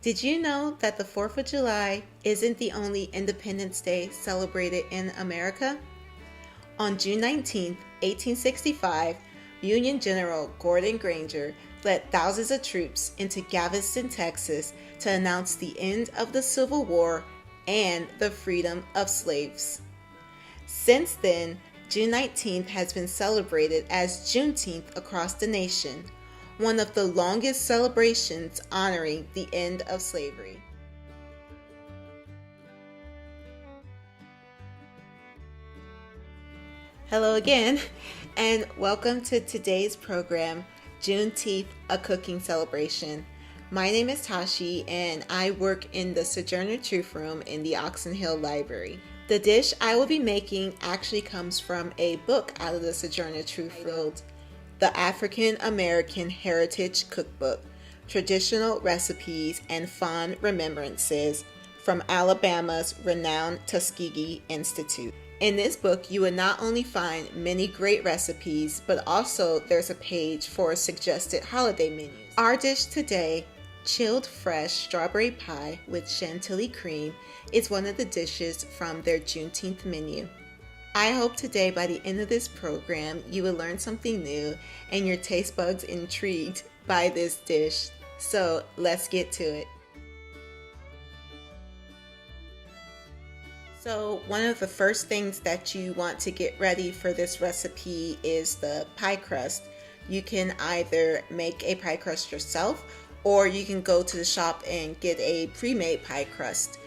Did you know that the 4th of July isn't the only Independence Day celebrated in America? On June 19, 1865, Union General Gordon Granger led thousands of troops into Galveston, Texas to announce the end of the Civil War and the freedom of slaves. Since then, June 19th has been celebrated as Juneteenth across the nation, one of the longest celebrations honoring the end of slavery. Hello again, and welcome to today's program, Juneteenth, a cooking celebration. My name is Tashi, and I work in the Sojourner Truth Room in the Oxon Hill Library. The dish I will be making actually comes from a book out of the Sojourner Truth Room, the African American Heritage Cookbook, Traditional Recipes and Fond Remembrances from Alabama's renowned Tuskegee Institute. In this book, you will not only find many great recipes, but also there's a page for suggested holiday menus. Our dish today, chilled fresh strawberry pie with chantilly cream, is one of the dishes from their Juneteenth menu. I hope today by the end of this program you will learn something new and your taste buds intrigued by this dish. So let's get to it. So one of the first things that you want to get ready for this recipe is the pie crust. You can either make a pie crust yourself, or you can go to the shop and get a pre-made pie crust.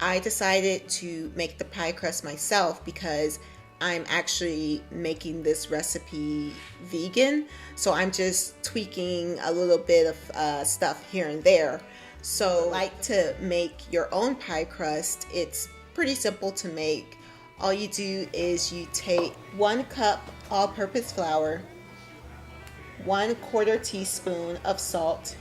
I decided to make the pie crust myself because I'm actually making this recipe vegan, so I'm just tweaking a little bit of stuff here and there. So like to make your own pie crust, it's pretty simple to make. All you do is you take 1 cup all-purpose flour, 1/4 teaspoon of salt,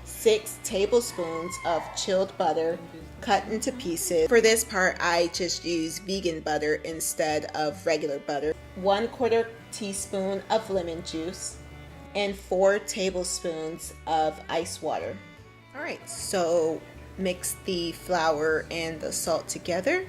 6 tablespoons of chilled butter cut into pieces. For this part, I just use vegan butter instead of regular butter. 1/4 teaspoon of lemon juice and 4 tablespoons of ice water. All right, so mix the flour and the salt together,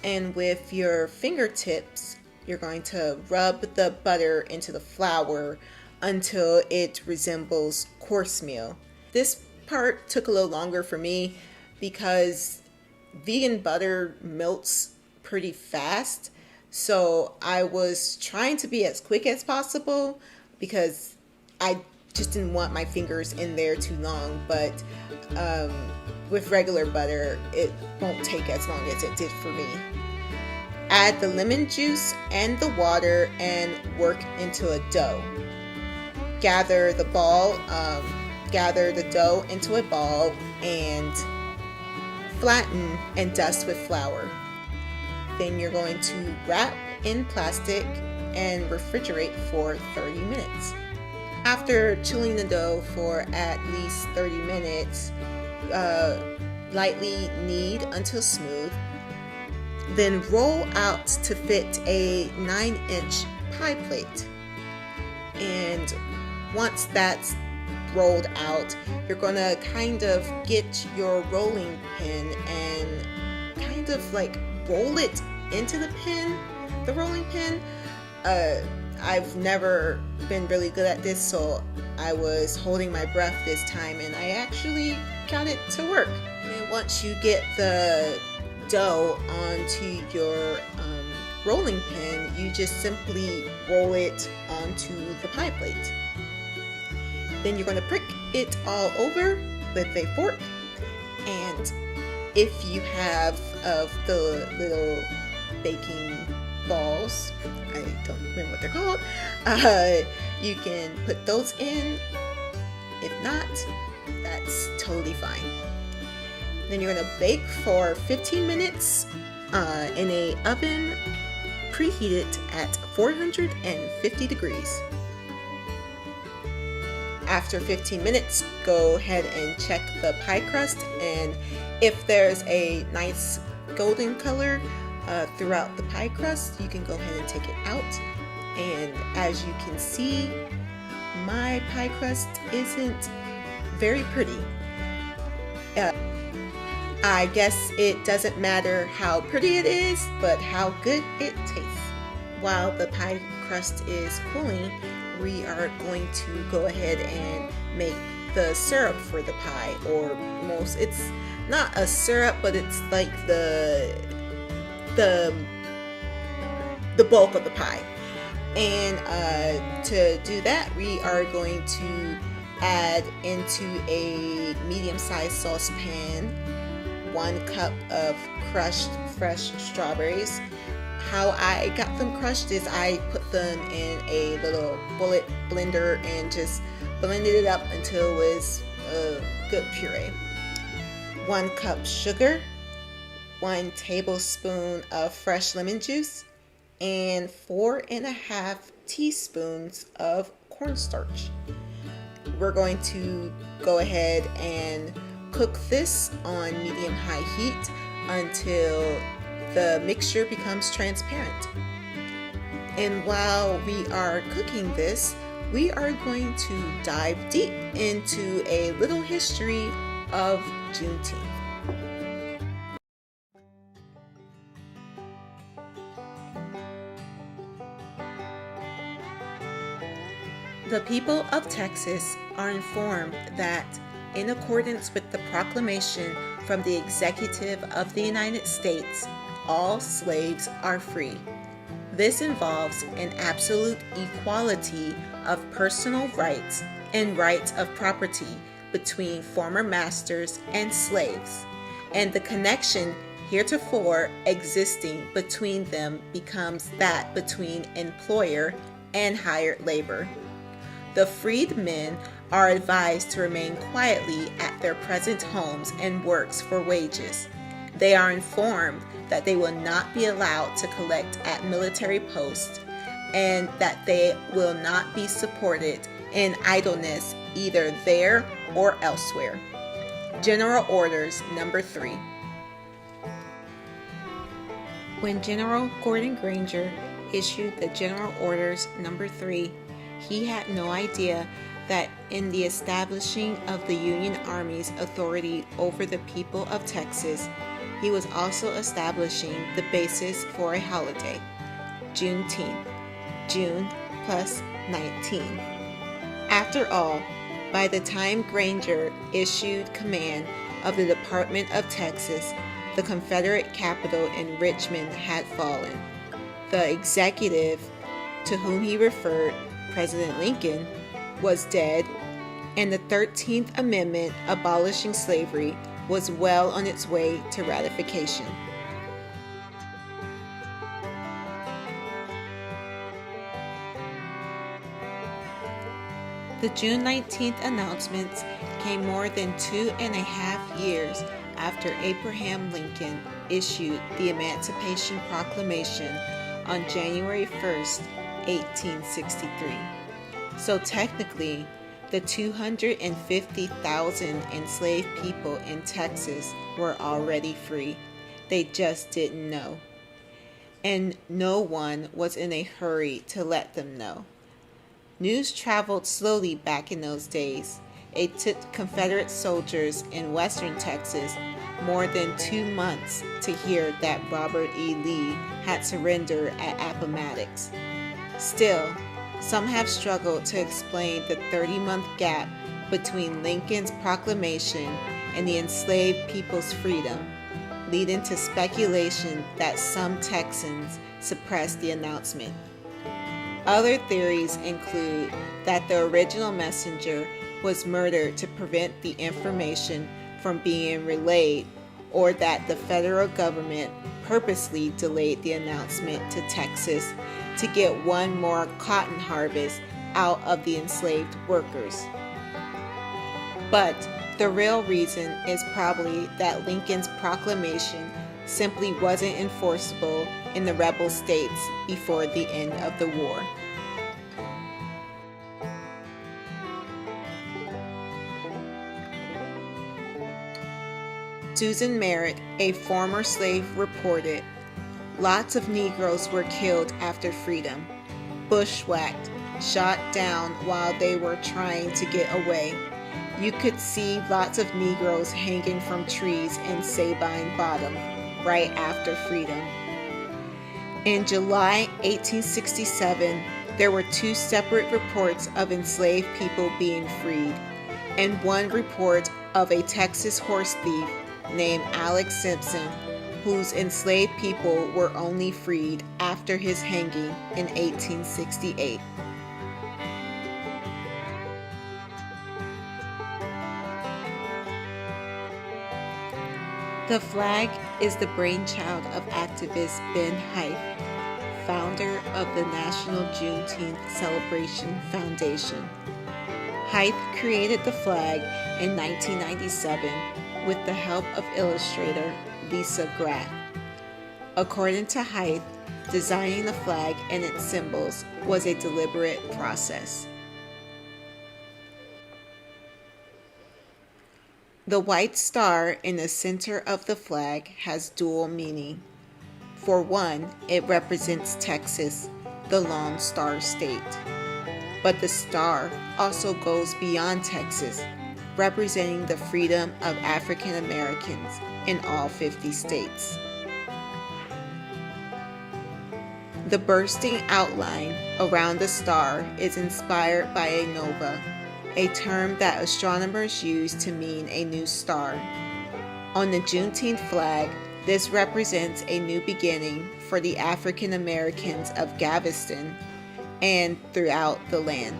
and with your fingertips, you're going to rub the butter into the flour until it resembles coarse-meal. This part took a little longer for me because vegan butter melts pretty fast. So I was trying to be as quick as possible because I just didn't want my fingers in there too long. But with regular butter, it won't take as long as it did for me. Add the lemon juice and the water and work into a dough. Gather the dough into a ball and flatten and dust with flour. Then you're going to wrap in plastic and refrigerate for 30 minutes. After chilling the dough for at least 30 minutes, lightly knead until smooth. Then roll out to fit a 9-inch pie plate. And once that's rolled out, you're going to kind of get your rolling pin and kind of like roll it into the rolling pin. I've never been really good at this, so I was holding my breath this time and I actually got it to work. And once you get the dough onto your rolling pin, you just simply roll it onto the pie plate. Then you're going to prick it all over with a fork, and if you have of the little baking balls, I don't remember what they're called, you can put those in. If not, that's totally fine. Then you're going to bake for 15 minutes in a oven preheated at 450 degrees. After 15 minutes, go ahead and check the pie crust, and if there's a nice golden color throughout the pie crust, you can go ahead and take it out. And as you can see, my pie crust isn't very pretty. I guess it doesn't matter how pretty it is, but how good it tastes. While the pie crust is cooling, we are going to go ahead and make the syrup for the pie, or it's not a syrup, but it's like the bulk of the pie. And to do that, we are going to add into a medium-sized saucepan 1 cup of crushed fresh strawberries. How I got them crushed is I put them in a little bullet blender and just blended it up until it was a good puree. 1 cup sugar, 1 tablespoon of fresh lemon juice, and 4.5 teaspoons of cornstarch. We're going to go ahead and cook this on medium-high heat until the mixture becomes transparent. And while we are cooking this, we are going to dive deep into a little history of Juneteenth. The people of Texas are informed that, in accordance with the proclamation from the Executive of the United States, all slaves are free. This involves an absolute equality of personal rights and rights of property between former masters and slaves, and the connection heretofore existing between them becomes that between employer and hired labor. The freed men are advised to remain quietly at their present homes and works for wages. They are informed that they will not be allowed to collect at military posts and that they will not be supported in idleness either there or elsewhere. General Orders Number 3. When General Gordon Granger issued the General Orders Number 3, he had no idea that in the establishing of the Union Army's authority over the people of Texas, he was also establishing the basis for a holiday, Juneteenth, June plus 19. After all, by the time Granger issued command of the Department of Texas, the Confederate capital in Richmond had fallen. The executive to whom he referred, President Lincoln, was dead, and the 13th Amendment abolishing slavery was well on its way to ratification. The June 19th announcements came more than 2.5 years after Abraham Lincoln issued the Emancipation Proclamation on January 1st, 1863. So technically, the 250,000 enslaved people in Texas were already free. They just didn't know. And no one was in a hurry to let them know. News traveled slowly back in those days. It took Confederate soldiers in western Texas more than 2 months to hear that Robert E. Lee had surrendered at Appomattox. Still, some have struggled to explain the 30-month gap between Lincoln's proclamation and the enslaved people's freedom, leading to speculation that some Texans suppressed the announcement. Other theories include that the original messenger was murdered to prevent the information from being relayed, or that the federal government purposely delayed the announcement to Texas to get one more cotton harvest out of the enslaved workers. But the real reason is probably that Lincoln's proclamation simply wasn't enforceable in the rebel states before the end of the war. Susan Merritt, a former slave, reported, "Lots of Negroes were killed after freedom, bushwhacked, shot down while they were trying to get away. you could see lots of Negroes hanging from trees in Sabine Bottom right after freedom. In July 1867, there were 2 separate reports of enslaved people being freed, and one report of a Texas horse thief named Alex Simpson, whose enslaved people were only freed after his hanging in 1868. The flag is the brainchild of activist Ben Hyde, founder of the National Juneteenth Celebration Foundation. Hyde created the flag in 1997 with the help of illustrator Lisa Graff. According to Hyde, designing the flag and its symbols was a deliberate process. The white star in the center of the flag has dual meaning. For one, it represents Texas, the Lone Star State. But the star also goes beyond Texas, representing the freedom of African Americans in all 50 states. The bursting outline around the star is inspired by a nova, a term that astronomers use to mean a new star. On the Juneteenth flag, this represents a new beginning for the African Americans of Galveston and throughout the land.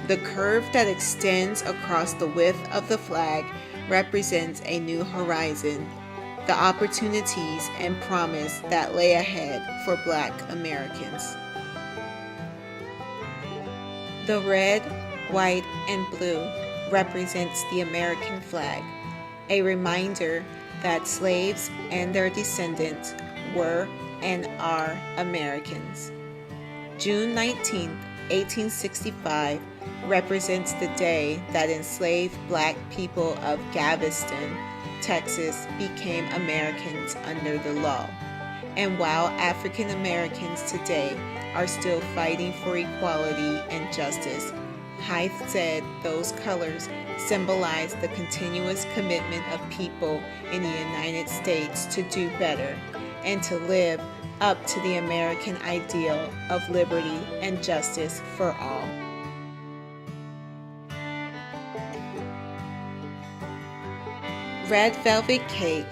The curve that extends across the width of the flag represents a new horizon, the opportunities and promise that lay ahead for Black Americans. The red, white, and blue represents the American flag, a reminder that slaves and their descendants were and are Americans. June 19, 1865 represents the day that enslaved Black people of Galveston, Texas became Americans under the law. And while African Americans today are still fighting for equality and justice, Hyde said those colors symbolize the continuous commitment of people in the United States to do better and to live up to the American ideal of liberty and justice for all. Red velvet cake,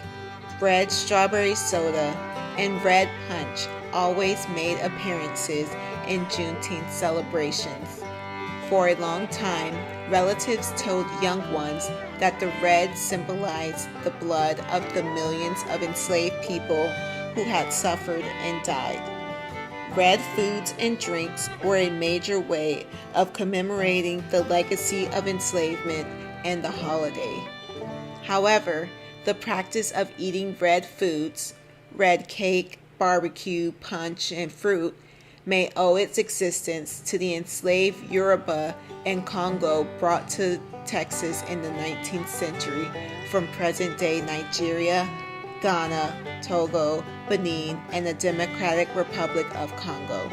red strawberry soda, and red punch always made appearances in Juneteenth celebrations. For a long time, relatives told young ones that the red symbolized the blood of the millions of enslaved people who had suffered and died. Red foods and drinks were a major way of commemorating the legacy of enslavement and the holiday. However, the practice of eating red foods, red cake, barbecue, punch, and fruit, may owe its existence to the enslaved Yoruba and Congo brought to Texas in the 19th century from present-day Nigeria, Ghana, Togo, Benin, and the Democratic Republic of Congo.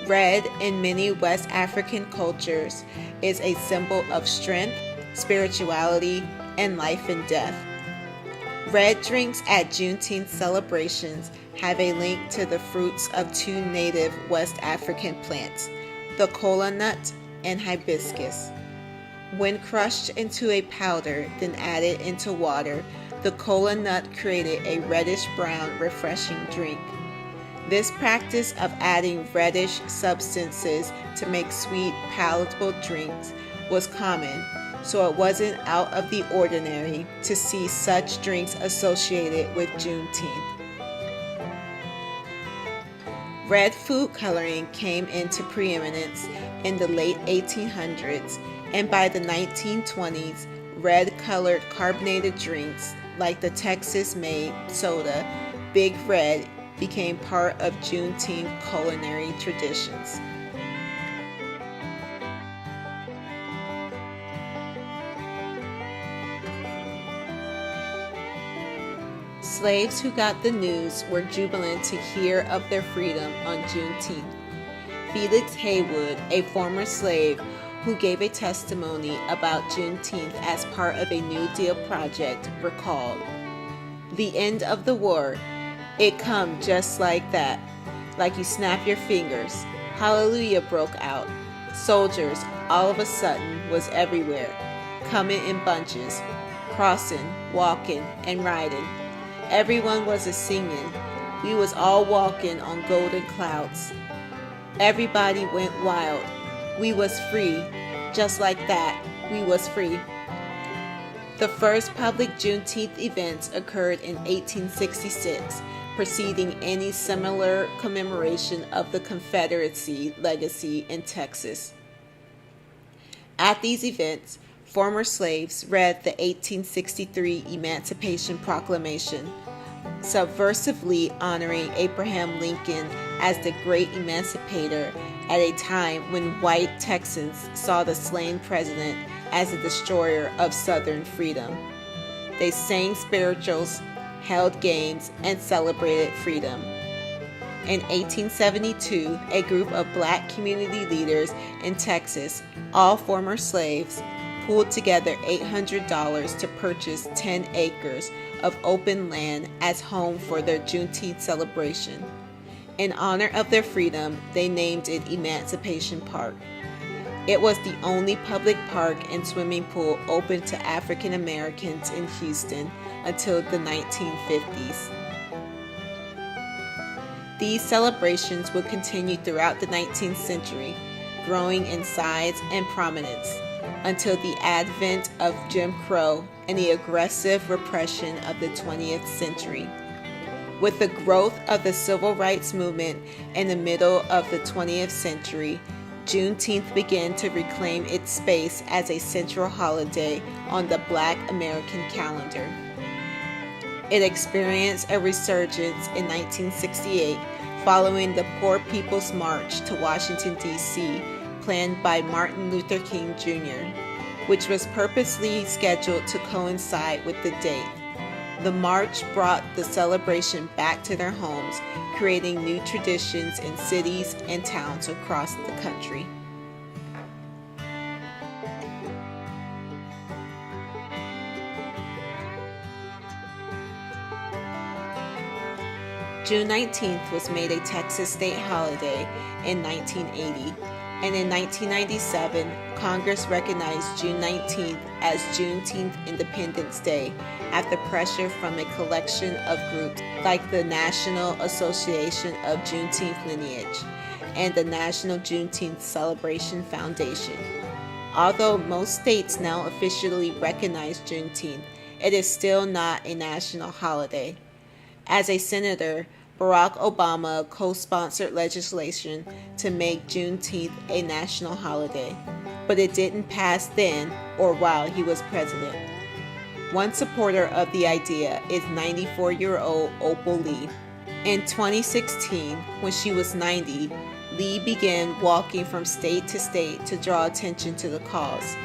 Red in many West African cultures is a symbol of strength, spirituality, and life and death. Red drinks at Juneteenth celebrations have a link to the fruits of 2 native West African plants, the kola nut and hibiscus. When crushed into a powder, then added into water, the kola nut created a reddish-brown, refreshing drink. This practice of adding reddish substances to make sweet, palatable drinks was common, so it wasn't out of the ordinary to see such drinks associated with Juneteenth. Red food coloring came into preeminence in the late 1800s, and by the 1920s, red-colored carbonated drinks like the Texas-made soda, Big Red, became part of Juneteenth culinary traditions. Slaves who got the news were jubilant to hear of their freedom on Juneteenth. Felix Haywood, a former slave who gave a testimony about Juneteenth as part of a New Deal project, recalled, "The end of the war, it come just like that, like you snap your fingers. Hallelujah broke out. Soldiers, all of a sudden, was everywhere, coming in bunches, crossing, walking, and riding. Everyone was a-singing. We was all walking on golden clouds. Everybody went wild. We was free. Just like that, we was free." The first public Juneteenth events occurred in 1866, preceding any similar commemoration of the Confederacy legacy in Texas. At these events, former slaves read the 1863 Emancipation Proclamation, subversively honoring Abraham Lincoln as the great emancipator at a time when white Texans saw the slain president as a destroyer of Southern freedom. They sang spirituals, held games, and celebrated freedom. In 1872, a group of black community leaders in Texas, all former slaves, pulled together $800 to purchase 10 acres of open land as home for their Juneteenth celebration. In honor of their freedom, they named it Emancipation Park. It was the only public park and swimming pool open to African Americans in Houston until the 1950s. These celebrations would continue throughout the 19th century, growing in size and prominence, until the advent of Jim Crow and the aggressive repression of the 20th century. With the growth of the civil rights movement in the middle of the 20th century, Juneteenth began to reclaim its space as a central holiday on the Black American calendar. It experienced a resurgence in 1968 following the Poor People's March to Washington, D.C., planned by Martin Luther King Jr., which was purposely scheduled to coincide with the date. The march brought the celebration back to their homes, creating new traditions in cities and towns across the country. June 19th was made a Texas state holiday in 1980, and in 1997, Congress recognized June 19th as Juneteenth Independence Day after pressure from a collection of groups like the National Association of Juneteenth Lineage and the National Juneteenth Celebration Foundation. Although most states now officially recognize Juneteenth, it is still not a national holiday. As a senator, Barack Obama co-sponsored legislation to make Juneteenth a national holiday, but it didn't pass then or while he was president. One supporter of the idea is 94-year-old Opal Lee. In 2016, when she was 90, Lee began walking from state to state to draw attention to the cause.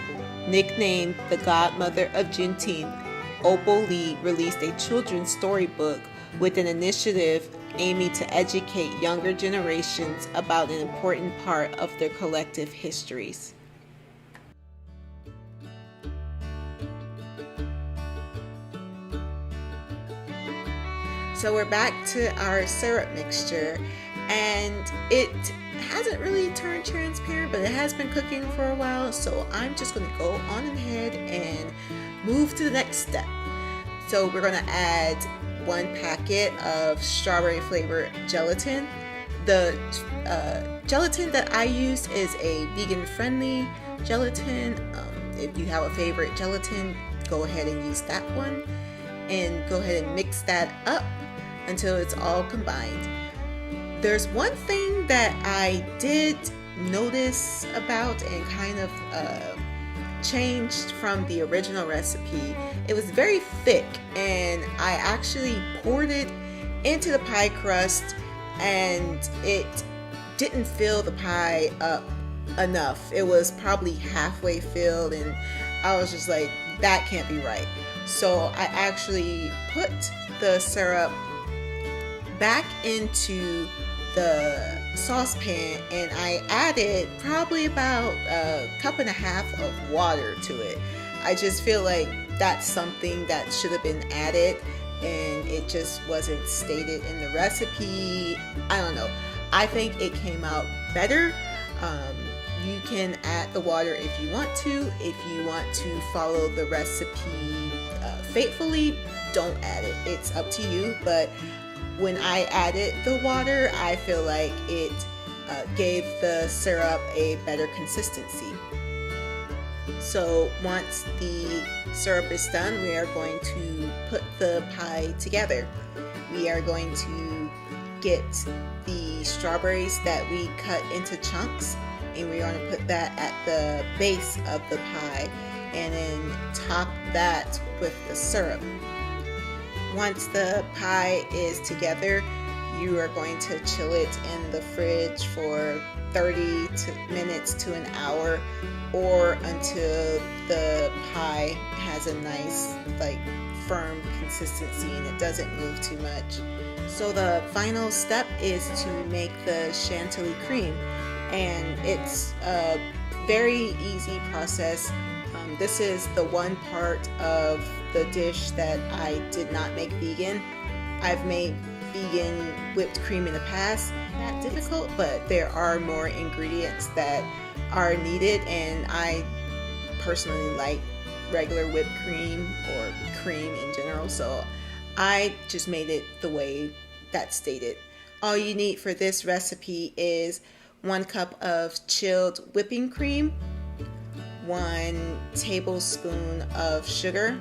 Nicknamed the godmother of Juneteenth, Opal Lee released a children's storybook with an initiative aiming to educate younger generations about an important part of their collective histories. So we're back to our syrup mixture, and it hasn't really turned transparent, but it has been cooking for a while, so I'm just going to go on ahead and move to the next step. So we're going to add 1 packet of strawberry flavored gelatin. The gelatin that I use is a vegan friendly gelatin. If you have a favorite gelatin, go ahead and use that one, and go ahead and mix that up until it's all combined. There's one thing that I did notice about and kind of changed from the original recipe. It was very thick, and I actually poured it into the pie crust, and it didn't fill the pie up enough. It was probably halfway filled, and I was just like, that can't be right. So I actually put the syrup back into the saucepan and I added probably about a cup and a half of water to it. I just feel like that's something that should have been added and it just wasn't stated in the recipe. I don't know. I think it came out better. You can add the water if you want to. If you want to follow the recipe faithfully, don't add it. It's up to you. But when I added the water, I feel like it gave the syrup a better consistency. So once the syrup is done, we are going to put the pie together. We are going to get the strawberries that we cut into chunks, and we're going to put that at the base of the pie and then top that with the syrup. Once the pie is together, you are going to chill it in the fridge for 30 minutes to an hour, or until the pie has a nice firm consistency and it doesn't move too much. So the final step is to make the chantilly cream, and it's a very easy process. This is the one part of the dish that I did not make vegan. I've made vegan whipped cream in the past. Not difficult, but there are more ingredients that are needed, and I personally like regular whipped cream or cream in general, so I just made it the way that's stated. All you need for this recipe is 1 cup of chilled whipping cream, 1 tablespoon of sugar.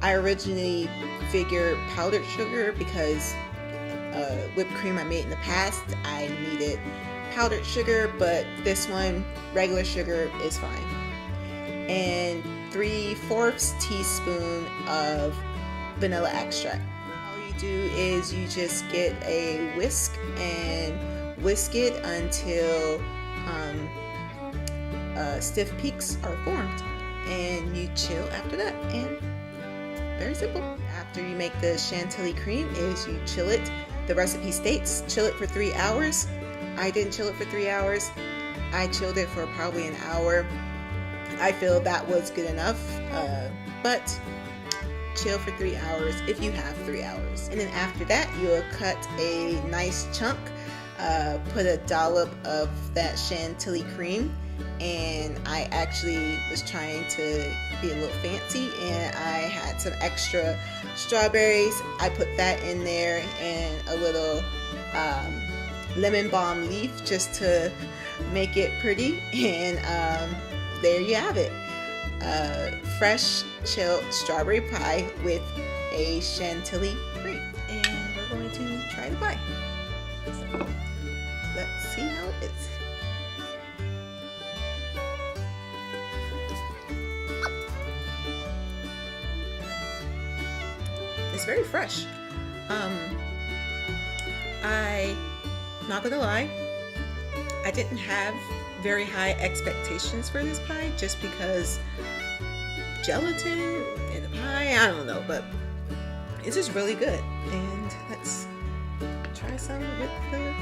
I originally figured powdered sugar because whipped cream I made in the past, I needed powdered sugar, but this one, regular sugar is fine. And 3/4 teaspoon of vanilla extract. All you do is you just get a whisk and whisk it until stiff peaks are formed, and you chill after that. And very simple. After you make the chantilly cream is you chill it. The recipe states chill it for 3 hours. I didn't chill it for 3 hours. I chilled it for probably an hour. I feel that was good enough, but chill for 3 hours if you have 3 hours. And then after that, you'll cut a nice chunk, put a dollop of that chantilly cream, and I actually was trying to be a little fancy, and I had some extra strawberries. I put that in there, and a little lemon balm leaf just to make it pretty, and there you have it. Fresh chilled strawberry pie with a chantilly cream. And we're going to try the pie. So, let's see how it is. It's very fresh. I'm not gonna lie, I didn't have very high expectations for this pie just because gelatin in a pie, I don't know, but it's just really good. And let's try some with the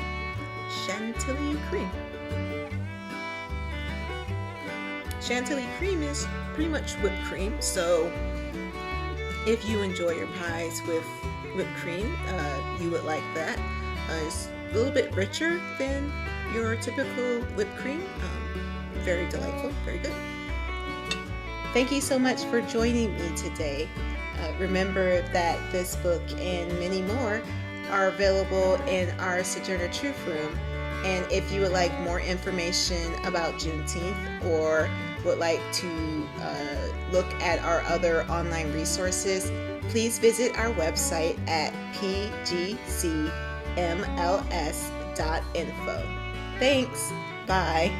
chantilly cream. Chantilly cream is pretty much whipped cream, so if you enjoy your pies with whipped cream, you would like that. It's a little bit richer than your typical whipped cream. Very delightful, very good. Thank you so much for joining me today. Remember that this book and many more are available in our Sojourner Truth Room. And if you would like more information about Juneteenth, or would like to look at our other online resources, please visit our website at PGCMLS.info. Thanks. Bye.